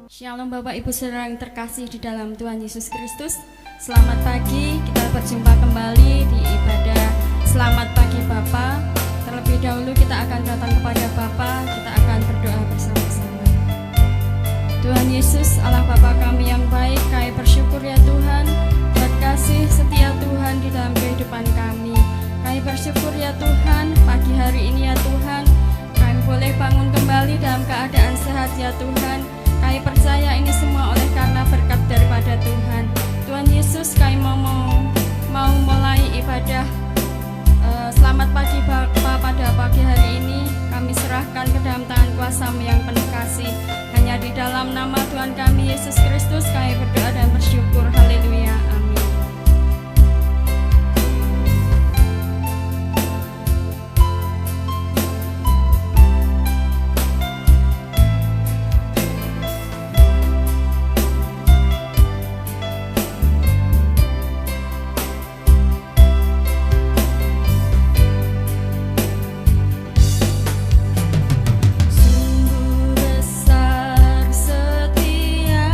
Shalom Bapak Ibu Saudara yang terkasih di dalam Tuhan Yesus Kristus. Selamat pagi, kita berjumpa kembali di ibadah Selamat Pagi Bapa. Terlebih dahulu kita akan datang kepada Bapa, kita akan berdoa bersama-sama. Tuhan Yesus, Allah Bapa kami yang baik, kami bersyukur ya Tuhan buat kasih setia Tuhan di dalam kehidupan kami. Kami bersyukur ya Tuhan, pagi hari ini ya Tuhan, kami boleh bangun kembali dalam keadaan sehat ya Tuhan. Kami percaya ini semua oleh karena berkat daripada Tuhan. Tuhan Yesus, kami mau mulai ibadah Selamat Pagi Bapa pada pagi hari ini. Kami serahkan ke dalam tangan kuasa-Mu yang penuh kasih. Hanya di dalam nama Tuhan kami Yesus Kristus kami berdoa dan bersyukur. Haleluya. Amin. Sungguh besar setia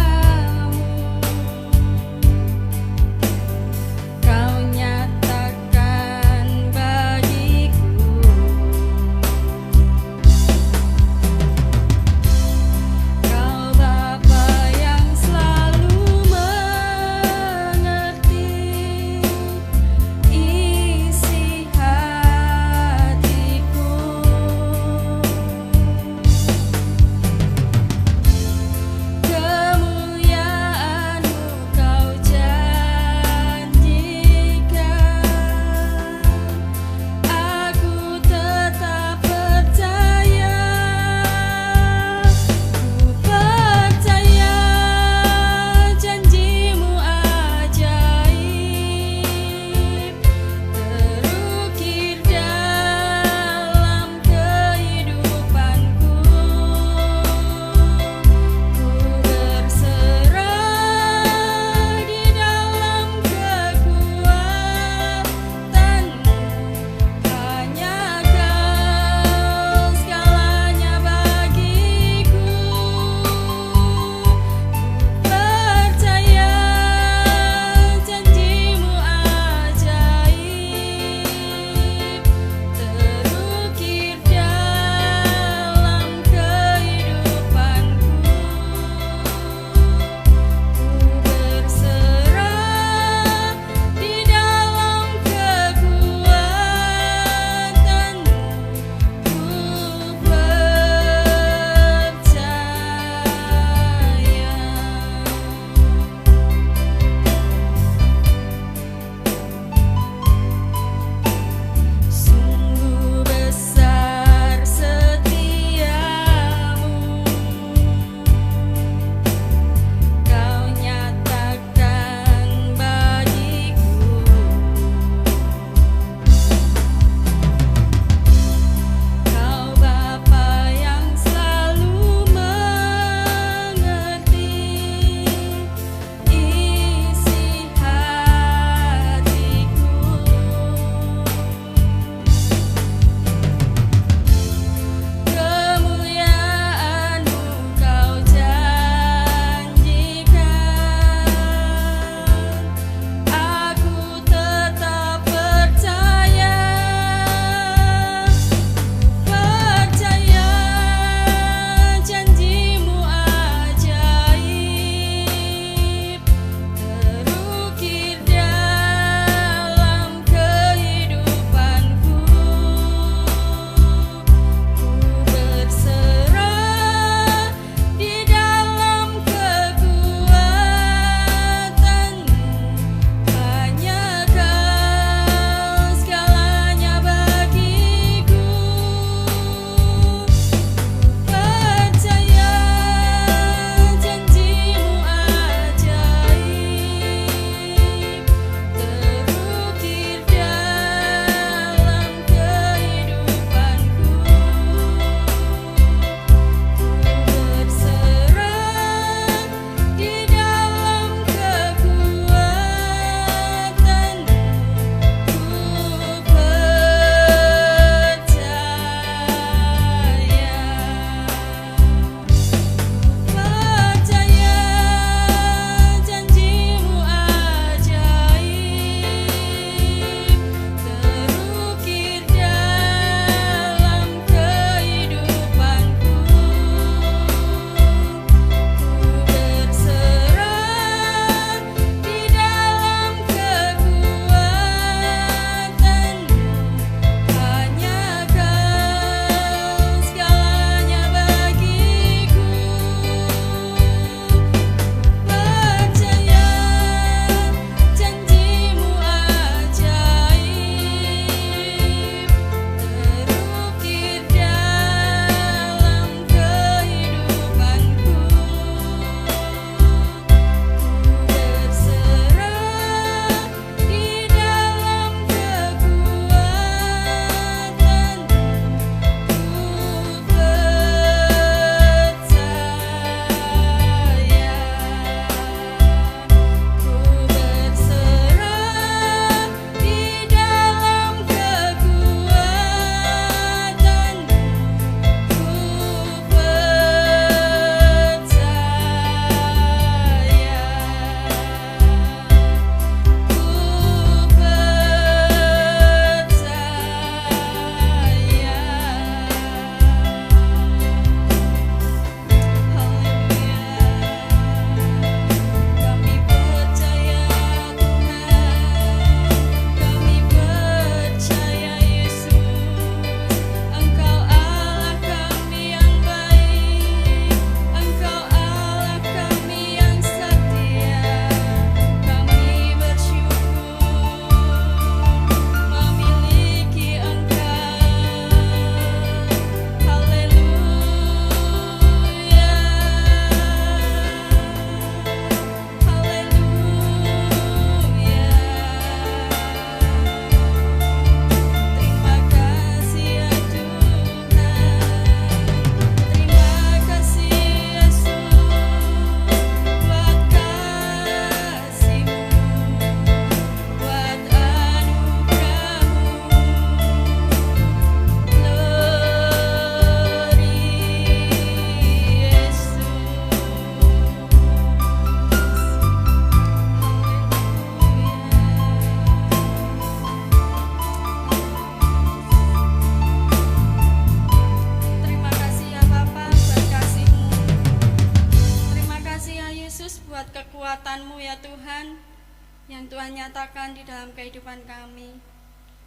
yang Tuhan nyatakan di dalam kehidupan kami.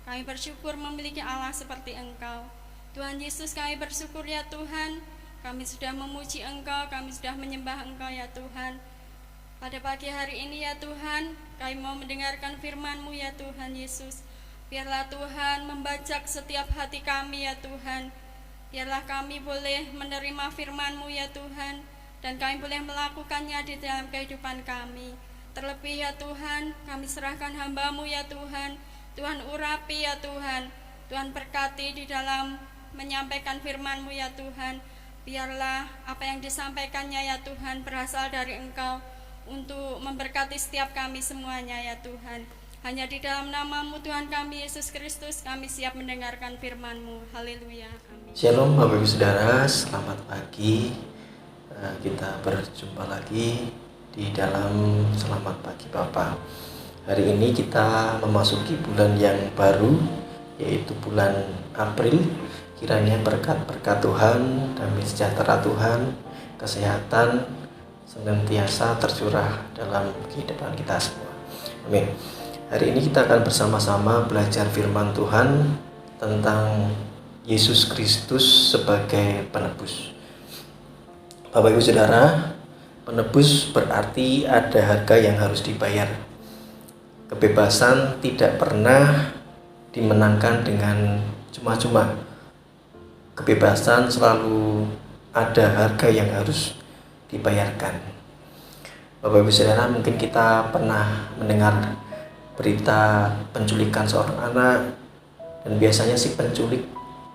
Kami bersyukur memiliki Allah seperti Engkau. Tuhan Yesus, kami bersyukur ya Tuhan, kami sudah memuji Engkau, kami sudah menyembah Engkau ya Tuhan. Pada pagi hari ini ya Tuhan, kami mau mendengarkan firman-Mu ya Tuhan Yesus. Biarlah Tuhan membajak setiap hati kami ya Tuhan. Biarlah kami boleh menerima firman-Mu ya Tuhan, dan kami boleh melakukannya di dalam kehidupan kami. Terlebih ya Tuhan, kami serahkan hamba-Mu ya Tuhan. Tuhan urapi ya Tuhan. Tuhan berkati di dalam menyampaikan firman-Mu ya Tuhan. Biarlah apa yang disampaikannya ya Tuhan berasal dari Engkau untuk memberkati setiap kami semuanya ya Tuhan. Hanya di dalam nama-Mu Tuhan kami Yesus Kristus kami siap mendengarkan firman-Mu. Haleluya. Amin. Shalom Bapak Ibu Saudara, selamat pagi. Kita berjumpa lagi di dalam Selamat Pagi Bapak. Hari ini kita memasuki bulan yang baru, yaitu bulan April. Kiranya berkat-berkat Tuhan, damai sejahtera Tuhan, kesehatan senantiasa tercurah dalam kehidupan kita semua. Amin. Hari ini kita akan bersama-sama belajar firman Tuhan tentang Yesus Kristus sebagai penebus. Bapak Ibu Saudara, penebus berarti ada harga yang harus dibayar. Kebebasan tidak pernah dimenangkan dengan cuma-cuma. Kebebasan selalu ada harga yang harus dibayarkan. Bapak Ibu Saudara, mungkin kita pernah mendengar berita penculikan seorang anak, dan biasanya si penculik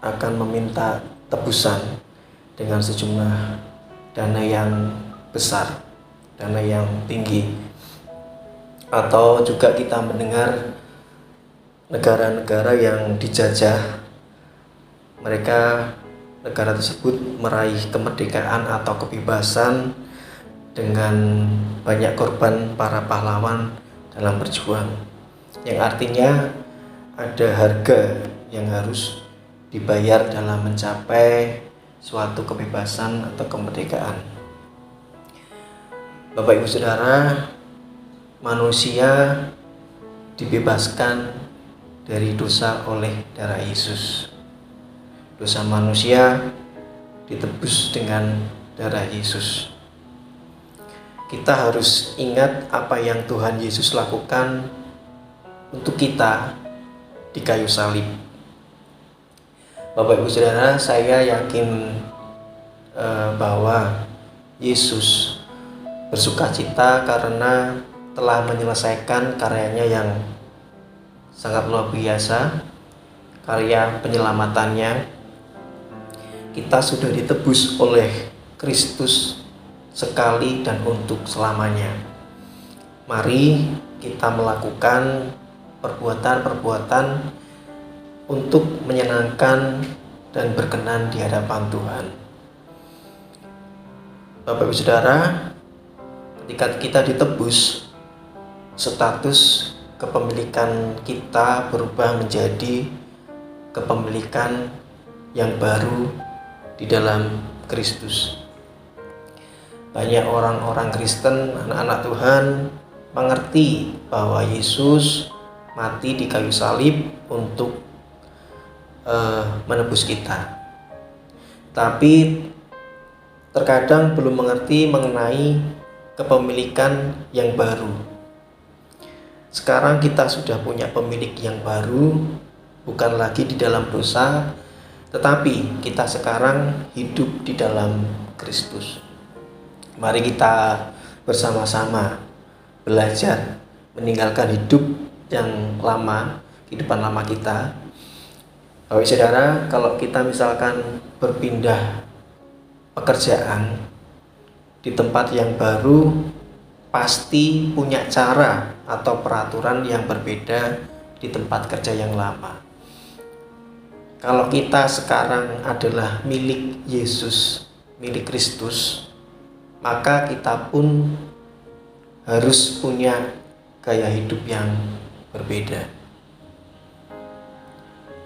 akan meminta tebusan dengan sejumlah dana yang besar, dana yang tinggi. Atau juga kita mendengar negara-negara yang dijajah, negara tersebut meraih kemerdekaan atau kebebasan dengan banyak korban para pahlawan dalam berjuang, yang artinya ada harga yang harus dibayar dalam mencapai suatu kebebasan atau kemerdekaan. Bapak Ibu Saudara, manusia dibebaskan dari dosa oleh darah Yesus. Dosa manusia ditebus dengan darah Yesus. Kita harus ingat apa yang Tuhan Yesus lakukan untuk kita di kayu salib. Bapak Ibu Saudara, saya yakin bahwa Yesus bersukacita karena telah menyelesaikan karyanya yang sangat luar biasa, karya penyelamatannya. Kita sudah ditebus oleh Kristus sekali dan untuk selamanya. Mari kita melakukan perbuatan-perbuatan untuk menyenangkan dan berkenan di hadapan Tuhan. Bapak Ibu Saudara, ketika kita ditebus, status kepemilikan kita berubah menjadi kepemilikan yang baru di dalam Kristus. Banyak orang-orang Kristen, anak-anak Tuhan, mengerti bahwa Yesus mati di kayu salib untuk menebus kita. Tapi terkadang belum mengerti mengenai kepemilikan yang baru. Sekarang kita sudah punya pemilik yang baru, bukan lagi di dalam dosa, tetapi kita sekarang hidup di dalam Kristus. Mari kita bersama-sama belajar meninggalkan hidup yang lama, kehidupan lama kita. Bapak Saudara, kalau kita misalkan berpindah pekerjaan di tempat yang baru, pasti punya cara atau peraturan yang berbeda di tempat kerja yang lama. Kalau kita sekarang adalah milik Yesus, milik Kristus, maka kita pun harus punya gaya hidup yang berbeda.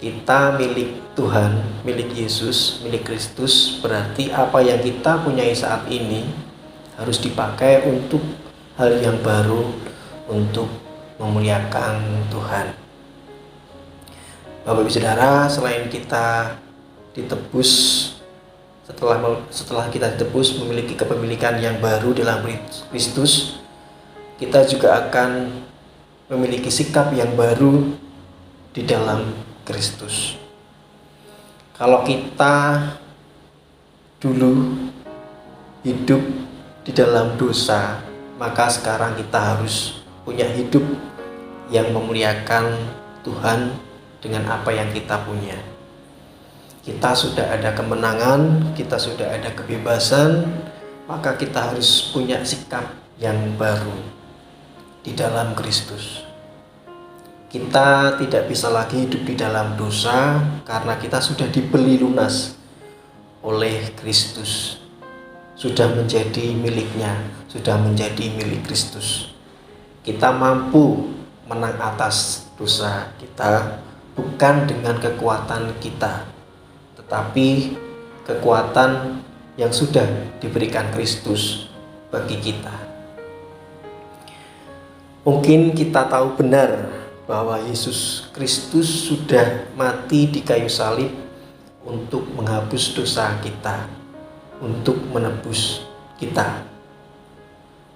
Kita milik Tuhan, milik Yesus, milik Kristus, berarti apa yang kita punyai saat ini harus dipakai untuk hal yang baru, untuk memuliakan Tuhan. Bapak Ibu Saudara, selain kita ditebus, setelah kita ditebus memiliki kepemilikan yang baru dalam Kristus, kita juga akan memiliki sikap yang baru di dalam Kristus. Kalau kita dulu hidup di dalam dosa, maka sekarang kita harus punya hidup yang memuliakan Tuhan dengan apa yang kita punya. Kita sudah ada kemenangan, kita sudah ada kebebasan, maka kita harus punya sikap yang baru di dalam Kristus. Kita tidak bisa lagi hidup di dalam dosa karena kita sudah dibeli lunas oleh Kristus. Sudah menjadi miliknya, sudah menjadi milik Kristus. Kita mampu menang atas dosa kita bukan dengan kekuatan kita, tetapi kekuatan yang sudah diberikan Kristus bagi kita. Mungkin kita tahu benar bahwa Yesus Kristus sudah mati di kayu salib untuk menghapus dosa kita, untuk menebus kita.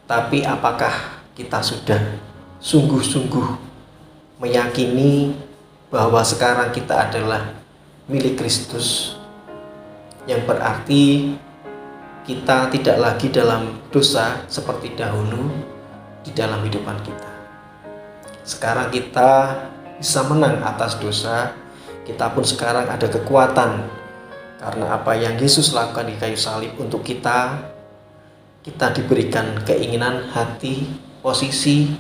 Tapi apakah kita sudah sungguh-sungguh meyakini bahwa sekarang kita adalah milik Kristus, yang berarti kita tidak lagi dalam dosa seperti dahulu di dalam kehidupan kita. Sekarang kita bisa menang atas dosa, kita pun sekarang ada kekuatan karena apa yang Yesus lakukan di kayu salib untuk kita diberikan keinginan hati, posisi,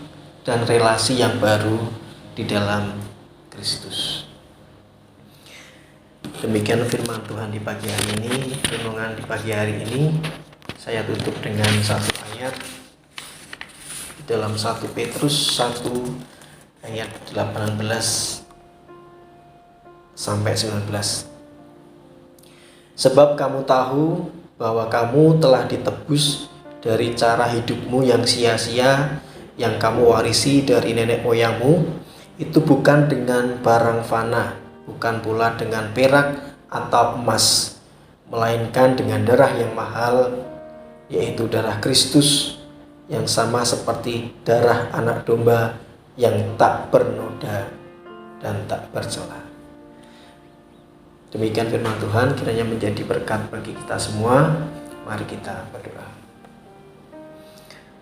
dan relasi yang baru di dalam Kristus. Demikian firman Tuhan di pagi hari ini. Renungan di pagi hari ini saya tutup dengan satu ayat dalam 1 Petrus 1 ayat 18 sampai 19. Sebab kamu tahu bahwa kamu telah ditebus dari cara hidupmu yang sia-sia yang kamu warisi dari nenek moyangmu, itu bukan dengan barang fana, bukan pula dengan perak atau emas, melainkan dengan darah yang mahal, yaitu darah Kristus, yang sama seperti darah anak domba yang tak bernoda dan tak bercela. Demikian firman Tuhan, kiranya menjadi berkat bagi kita semua. Mari kita berdoa.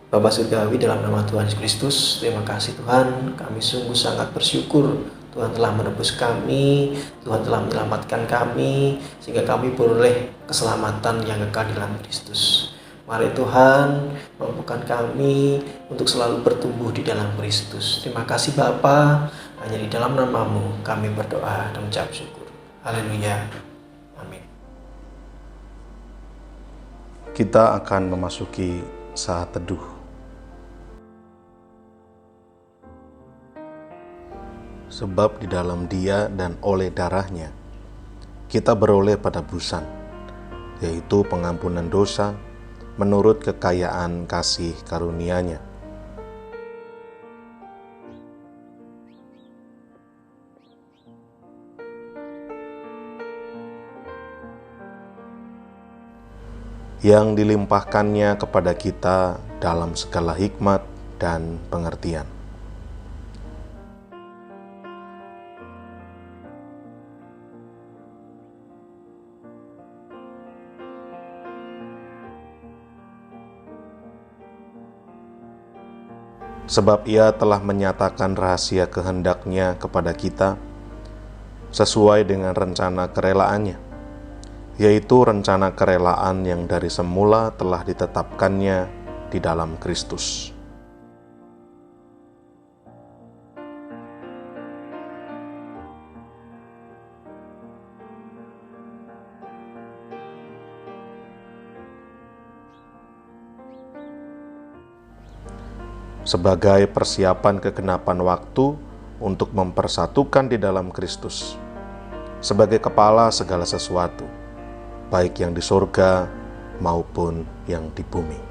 Bapa Surgawi, dalam nama Tuhan Yesus Kristus, terima kasih Tuhan, kami sungguh sangat bersyukur Tuhan telah menebus kami, Tuhan telah menyelamatkan kami, sehingga kami beroleh keselamatan yang kekal dalam Kristus. Mari Tuhan, mampukan kami untuk selalu bertumbuh di dalam Kristus. Terima kasih Bapa, hanya di dalam nama-Mu kami berdoa dan mengucap syukur. Haleluya. Amin. Kita akan memasuki saat teduh. Sebab di dalam Dia dan oleh darahnya kita beroleh penebusan, yaitu pengampunan dosa menurut kekayaan kasih karunia-Nya. Yang dilimpahkannya kepada kita dalam segala hikmat dan pengertian. Sebab Ia telah menyatakan rahasia kehendak-Nya kepada kita sesuai dengan rencana kerelaannya, yaitu rencana kerelaan yang dari semula telah ditetapkannya di dalam Kristus. Sebagai persiapan kegenapan waktu untuk mempersatukan di dalam Kristus, sebagai kepala segala sesuatu, baik yang di surga maupun yang di bumi.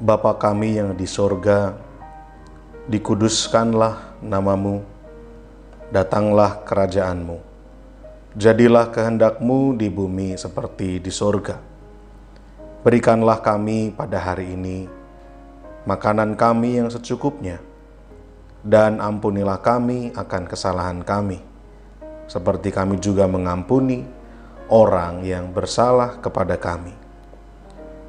Bapa kami yang di sorga, dikuduskanlah namamu, datanglah kerajaanmu, jadilah kehendakmu di bumi seperti di sorga. Berikanlah kami pada hari ini makanan kami yang secukupnya, dan ampunilah kami akan kesalahan kami, seperti kami juga mengampuni orang yang bersalah kepada kami.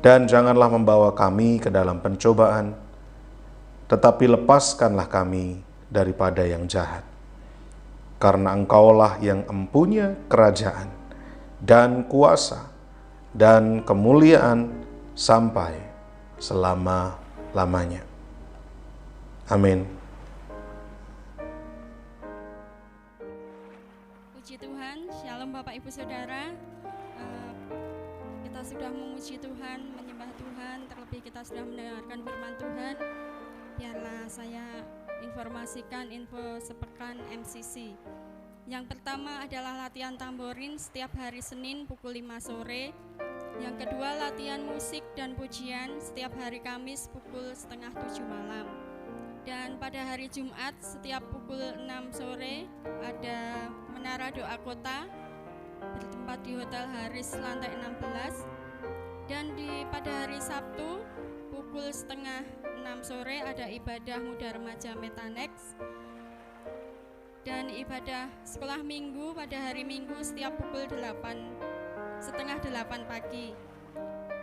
Dan janganlah membawa kami ke dalam pencobaan, tetapi lepaskanlah kami daripada yang jahat. Karena Engkaulah yang empunya kerajaan dan kuasa dan kemuliaan sampai selama-lamanya. Amin. Puji Tuhan, Shalom Bapak Ibu Saudara. Kita sudah memuji Tuhan, menyembah Tuhan, terlebih kita sudah mendengarkan firman Tuhan. Biarlah saya informasikan info sepekan MCC. Yang pertama adalah latihan tamborin setiap hari Senin pukul 5 sore. Yang kedua, latihan musik dan pujian setiap hari Kamis pukul 6:30 malam. Dan pada hari Jumat setiap pukul 6 sore ada Menara Doa Kota bertempat di Hotel Haris lantai 16. Dan pada hari Sabtu pukul 5:30 sore ada ibadah muda remaja Metanex. Dan ibadah sekolah minggu pada hari Minggu setiap pukul 7:30 pagi.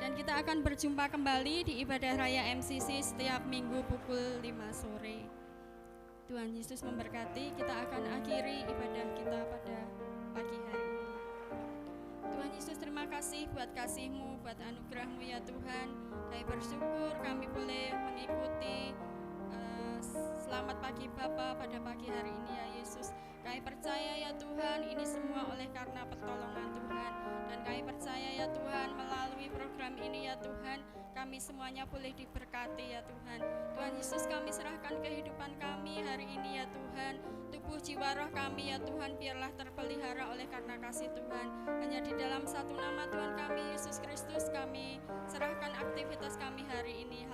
Dan kita akan berjumpa kembali di ibadah raya MCC setiap minggu pukul 5 sore. Tuhan Yesus memberkati. Kita akan akhiri ibadah kita pada pagi hari ini. Tuhan Yesus, terima kasih buat kasih-Mu, buat anugerah-Mu ya Tuhan. Kami bersyukur kami boleh mengikuti Selamat Pagi Bapa pada pagi hari ini ya Yesus. Kami percaya ya Tuhan, ini semua oleh karena pertolongan Tuhan. Dan kami percaya ya Tuhan, melalui program ini ya Tuhan, kami semuanya boleh diberkati ya Tuhan. Tuhan Yesus, kami serahkan kehidupan kami hari ini ya Tuhan. Tubuh jiwa roh kami ya Tuhan, biarlah terpelihara oleh karena kasih Tuhan. Hanya di dalam satu nama Tuhan kami, Yesus Kristus, kami serahkan aktivitas kami hari ini.